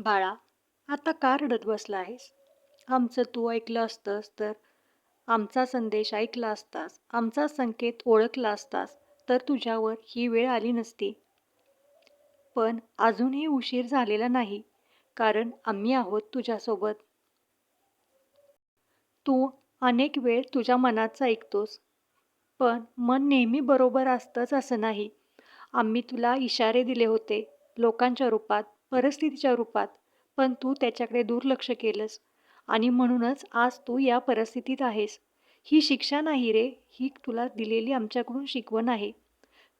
बाळा, आता का रडत बसला आहेस? आमचं तू ऐकलं असतंस तर, आमचा संदेश ऐकला असतास, आमचा संकेत ओळखला असतास, तर तुझ्यावर ही वेळ आली नसती. पण अजूनही उशीर झालेला नाही, कारण आम्ही आहोत तुझ्यासोबत. तू अनेक वेळ तुझ्या मनाचं ऐकतोस, पण मन नेहमी बरोबर असतंच असं नाही. आम्ही तुला इशारे दिले होते, लोकांच्या रूपात, परिस्थितीच्या रूपात, पण तू त्याच्याकडे दुर्लक्ष केलंस आणि म्हणूनच आज तू या परिस्थितीत आहेस. ही शिक्षा नाही रे, ही तुला दिलेली आमच्याकडून शिकवण आहे.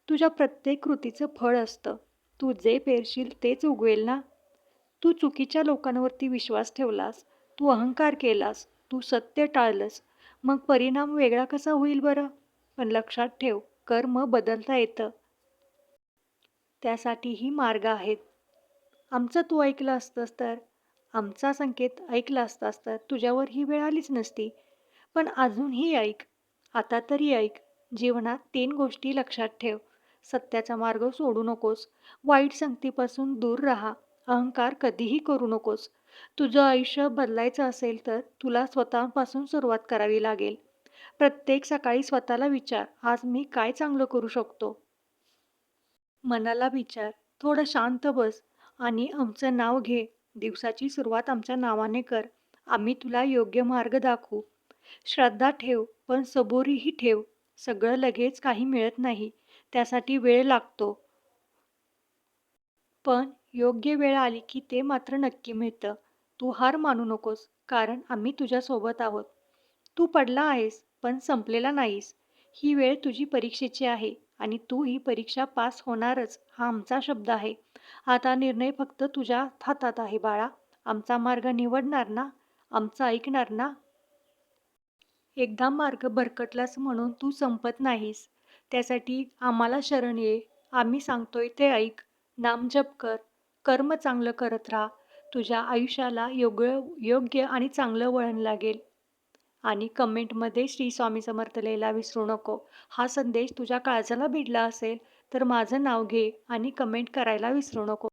तुझ्या प्रत्येक कृतीचं फळ असतं. तू जे पेरशील तेच उगवेल ना. तू चुकीच्या लोकांवरती विश्वास ठेवलास, तू अहंकार केलास, तू सत्य टाळलंस, मग परिणाम वेगळा कसा होईल बरं? पण लक्षात ठेव, कर्म बदलता येतं. त्यासाठीही मार्ग आहेत. आमचं तू ऐकलं असतंस तर, आमचा संकेत ऐकला असतास तर तुझ्यावर ही वेळ आलीच नसती. पण अजूनही ऐक. आता तरी ऐक. जीवनात 3 गोष्टी लक्षात ठेव. सत्याचा मार्ग सोडू नकोस. वाईट संगतीपासून दूर राहा. अहंकार कधीही करू नकोस. तुझं आयुष्य बदलायचं असेल तर तुला स्वतःपासून सुरुवात करावी लागेल. प्रत्येक सकाळी स्वतःला विचार, आज मी काय चांगलं करू शकतो? मनाला विचार, थोडं शांत बस आणि आमचं नाव घे. दिवसाची सुरुवात आमच्या नावाने कर. आम्ही तुला योग्य मार्ग दाखवू. श्रद्धा ठेव, पण सबुरीही ठेव. सगळं लगेच काही मिळत नाही. त्यासाठी वेळ लागतो. पण योग्य वेळ आली की ते मात्र नक्की मिळतं. तू हार मानू नकोस, कारण आम्ही तुझ्यासोबत आहोत. तू पडला आहेस, पण संपलेला नाहीस. ही वेळ तुझी परीक्षेची आहे आणि तू ही परीक्षा पास होणारच, हा आमचा शब्द आहे. आता निर्णय फक्त तुझ्या हातात आहे बाळा. आमचा मार्ग निवडणार ना? आमचं ऐकणार ना? एकदा मार्ग भरकटलास म्हणून तू संपत नाहीस. त्यासाठी आम्हाला शरण ये. आम्ही सांगतोय ते ऐक. नामजप कर. कर्म चांगलं करत राहा. तुझ्या आयुष्याला योग्य आणि चांगलं वळण लागेल. आणि कमेंटमध्ये श्री स्वामी समर्थ लिहायला विसरू नको. हा संदेश तुझ्या काळजाला भिडला असेल तर माझं नाव घे आणि कमेंट करायला विसरू नको.